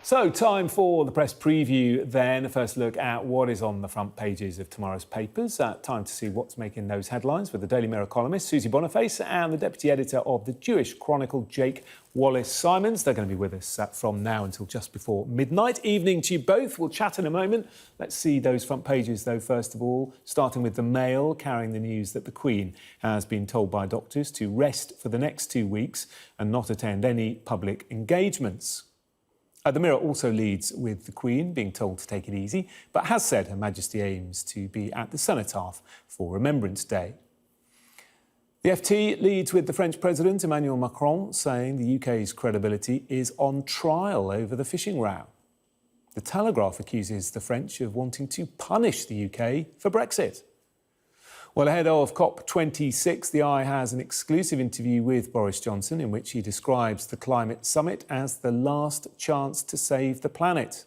So, time for the press preview then. A first look at what is on the front pages of tomorrow's papers. Time to see what's making those headlines with the Daily Mirror columnist, Susie Boniface, and the deputy editor of the Jewish Chronicle, Wallis-Simons. They're going to be with us from now until just before midnight. Evening to you both. We'll chat in a moment. Let's see those front pages, though, first of all, starting with the Mail, carrying the news that the Queen has been told by doctors to rest for the next 2 weeks and not attend any public engagements. The Mirror also leads with the Queen being told to take it easy, but has said Her Majesty aims to be at the cenotaph for Remembrance Day. The FT leads with the French President Emmanuel Macron saying the UK's credibility is on trial over the fishing row. The Telegraph accuses the French of wanting to punish the UK for Brexit. Well, ahead of COP26, the Eye has an exclusive interview with Boris Johnson in which he describes the climate summit as the last chance to save the planet.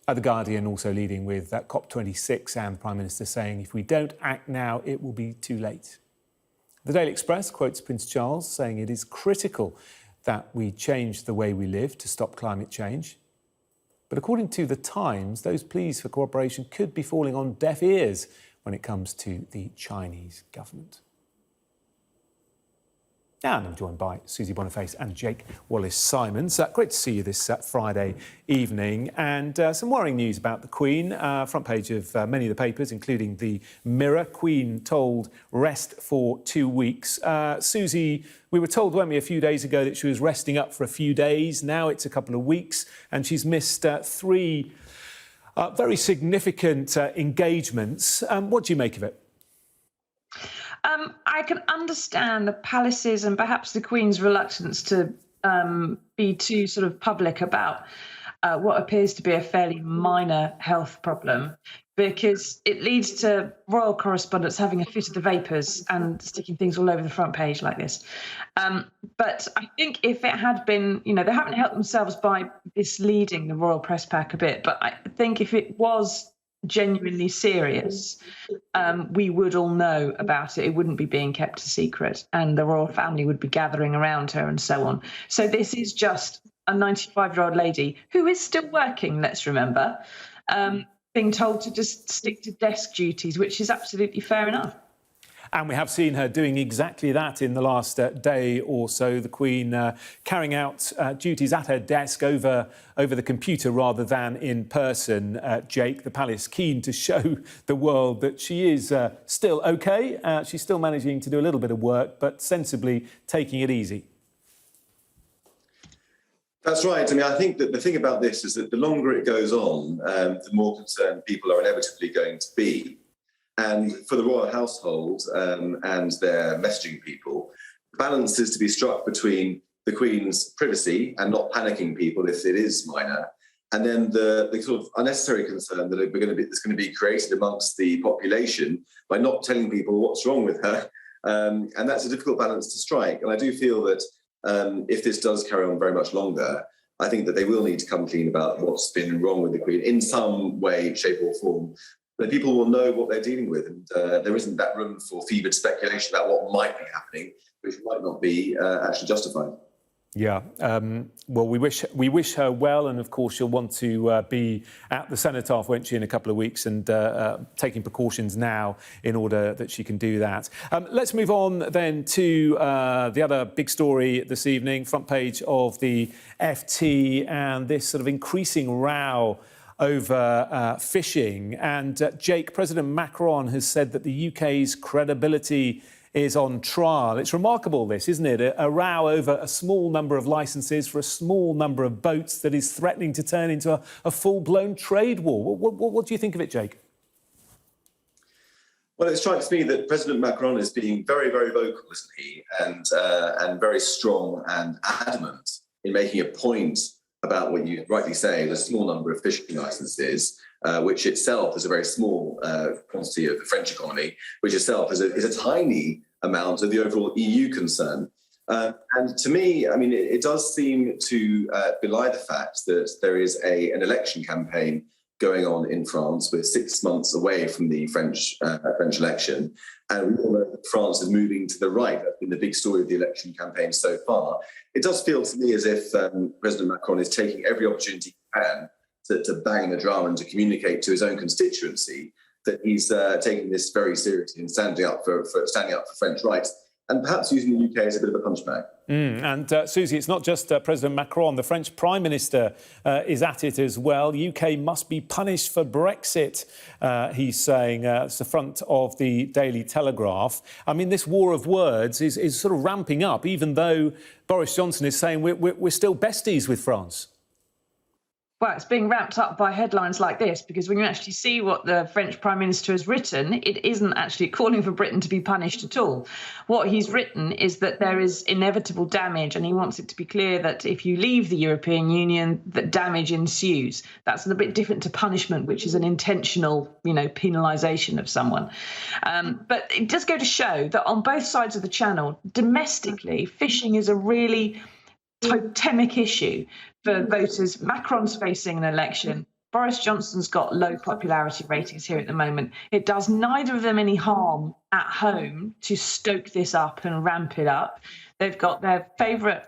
The Guardian also leading with COP26 and the Prime Minister saying if we don't act now, it will be too late. The Daily Express quotes Prince Charles saying it is critical that we change the way we live to stop climate change. But according to The Times, those pleas for cooperation could be falling on deaf ears when it comes to the Chinese government. And I'm joined by Susie Boniface and Jake Wallis-Simons. Great to see you this Friday evening. And some worrying news about the Queen. Front page of many of the papers, including the Mirror. Queen told rest for 2 weeks. Susie, we were told, weren't we, a few days ago that she was resting up for a few days. Now it's a couple of weeks and she's missed three very significant engagements. What do you make of it? I can understand the palace's and perhaps the Queen's reluctance to be too sort of public about what appears to be a fairly minor health problem, because it leads to royal correspondents having a fit of the vapours and sticking things all over the front page like this. But I think if it had been, they haven't helped themselves by misleading the royal press pack a bit, but I think if it was genuinely serious, we would all know about it. It wouldn't be being kept a secret and the royal family would be gathering around her and so on. So this is just a 95-year-old lady who is still working, let's remember, being told to just stick to desk duties, which is absolutely fair enough. And we have seen her doing exactly that in the last day or so. The Queen carrying out duties at her desk over the computer rather than in person. Jake, the palace, keen to show the world that she is still OK. She's still managing to do a little bit of work, but sensibly taking it easy. That's right. I mean, I think that the thing about this is that the longer it goes on, the more concerned people are inevitably going to be. And for the royal household and their messaging people, the balance is to be struck between the Queen's privacy and not panicking people if it is minor, and then the sort of unnecessary concern that that's going to be created amongst the population by not telling people what's wrong with her. And that's a difficult balance to strike. And I do feel that if this does carry on very much longer, I think that they will need to come clean about what's been wrong with the Queen in some way, shape or form. But people will know what they're dealing with, and there isn't that room for fevered speculation about what might be happening, which might not be actually justified. Yeah, well, we wish her well, and of course she'll want to be at the cenotaph, won't she, in a couple of weeks, and taking precautions now in order that she can do that. Let's move on then to the other big story this evening, front page of the FT, and this sort of increasing row over fishing. And Jake, President Macron has said that the UK's credibility is on trial. It's remarkable, this, isn't it? A row over a small number of licences for a small number of boats that is threatening to turn into a full-blown trade war. What do you think of it, Jake? Well, it strikes me that President Macron is being very, very vocal, isn't he? And very strong and adamant in making a point about what you rightly say, the small number of fishing licences, which itself is a very small quantity of the French economy, which itself is a tiny amount of the overall EU concern. And to me, I mean, it does seem to belie the fact that there is an election campaign going on in France. We're 6 months away from the French election, and we all know that France is moving to the right. That's been the big story of the election campaign so far. It does feel to me as if President Macron is taking every opportunity he can to bang the drum and to communicate to his own constituency that he's taking this very seriously and standing up for French rights, and perhaps using the UK as a bit of a punchbag. And Susie, it's not just President Macron. The French Prime Minister is at it as well. UK must be punished for Brexit, he's saying. It's the front of the Daily Telegraph. I mean, this war of words is sort of ramping up, even though Boris Johnson is saying we're still besties with France. Well, it's being wrapped up by headlines like this, because when you actually see what the French Prime Minister has written, it isn't actually calling for Britain to be punished at all. What he's written is that there is inevitable damage, and he wants it to be clear that if you leave the European Union, that damage ensues. That's a bit different to punishment, which is an intentional, penalisation of someone. But it does go to show that on both sides of the channel, domestically, fishing is a really totemic issue for voters. Macron's facing an election. Boris Johnson's got low popularity ratings here at the moment. It does neither of them any harm at home to stoke this up and ramp it up. They've got their favourite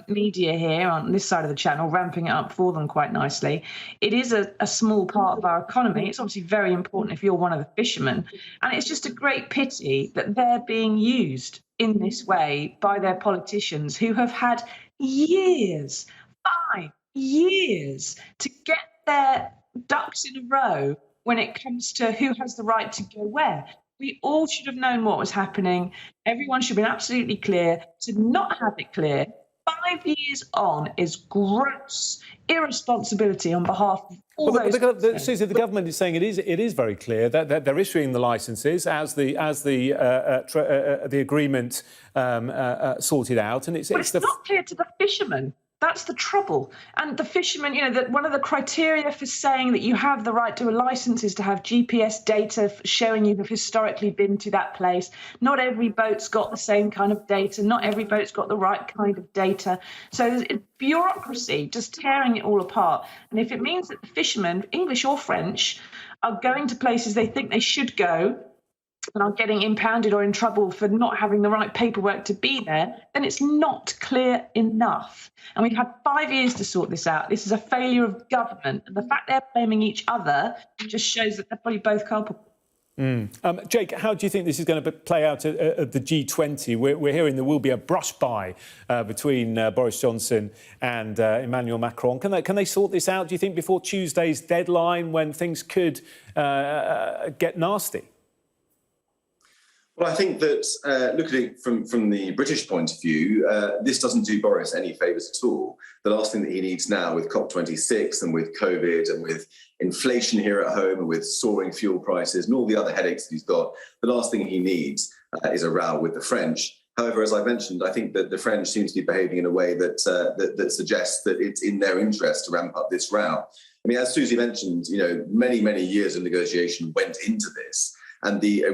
media here on this side of the channel ramping it up for them quite nicely. It is a small part of our economy. It's obviously very important if you're one of the fishermen. And it's just a great pity that they're being used in this way by their politicians who have had years, 5 years, to get their ducks in a row when it comes to who has the right to go where. We all should have known what was happening. Everyone should have been absolutely clear. To not have it clear 5 years on is gross irresponsibility on behalf of all those. Susie, the government is saying it is very clear that they're issuing the licences as the agreement sorted out, and it's not clear to the fishermen. That's the trouble. And the fishermen, that one of the criteria for saying that you have the right to a licence is to have GPS data showing you have historically been to that place. Not every boat's got the same kind of data. Not every boat's got the right kind of data. So there's bureaucracy just tearing it all apart. And if it means that the fishermen, English or French, are going to places they think they should go and are getting impounded or in trouble for not having the right paperwork to be there, then it's not clear enough. And we've had 5 years to sort this out. This is a failure of government. And the fact they're blaming each other just shows that they're probably both culpable. Jake, how do you think this is going to play out at the G20? We're hearing there will be a brush-by between Boris Johnson and Emmanuel Macron. Can they sort this out, do you think, before Tuesday's deadline when things could get nasty? Well, I think that looking at it from the British point of view, this doesn't do Boris any favours at all. The last thing that he needs now with COP26 and with COVID and with inflation here at home and with soaring fuel prices and all the other headaches that he's got, the last thing he needs is a row with the French. However, as I mentioned, I think that the French seem to be behaving in a way that suggests that it's in their interest to ramp up this row. I mean, as Susie mentioned, many, many years of negotiation went into this. And the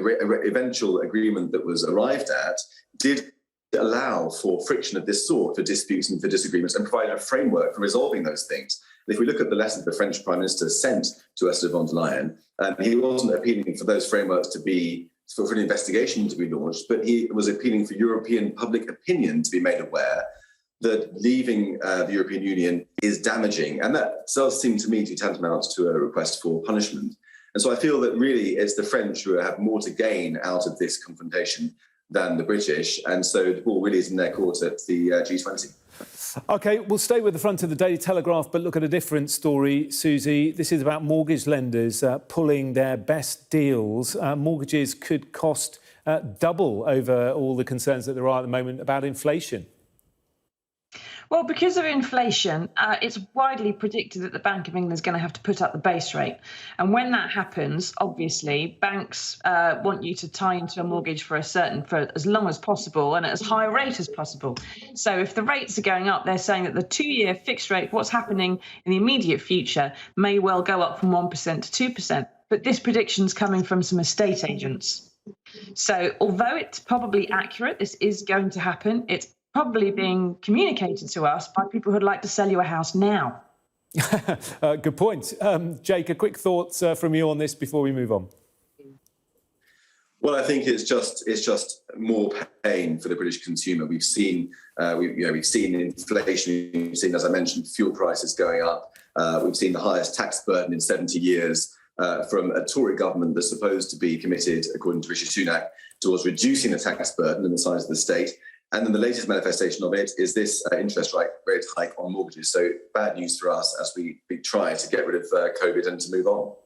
eventual agreement that was arrived at did allow for friction of this sort, for disputes and for disagreements, and provided a framework for resolving those things. And if we look at the letter the French Prime Minister sent to Ursula von der Leyen, he wasn't appealing for those frameworks to be, for an investigation to be launched, but he was appealing for European public opinion to be made aware that leaving the European Union is damaging. And that does seem to me to be tantamount to a request for punishment. And so I feel that really it's the French who have more to gain out of this confrontation than the British. And so the ball really is in their court at the G20. OK, we'll stay with the front of the Daily Telegraph, but look at a different story, Susie. This is about mortgage lenders pulling their best deals. Mortgages could cost double over all the concerns that there are at the moment about inflation. Well, because of inflation, it's widely predicted that the Bank of England is going to have to put up the base rate. And when that happens, obviously, banks want you to tie into a mortgage for as long as possible and at as high a rate as possible. So if the rates are going up, they're saying that the 2-year fixed rate, what's happening in the immediate future, may well go up from 1% to 2%. But this prediction's coming from some estate agents. So although it's probably accurate, this is going to happen, it's probably being communicated to us by people who'd like to sell you a house now. Good point. Jake, a quick thought from you on this before we move on. Well, I think it's just more pain for the British consumer. We've seen inflation. We've seen, as I mentioned, fuel prices going up. We've seen the highest tax burden in 70 years from a Tory government that's supposed to be committed, according to Rishi Sunak, towards reducing the tax burden and the size of the state. And then the latest manifestation of it is this interest rate hike on mortgages. So bad news for us as we try to get rid of COVID and to move on.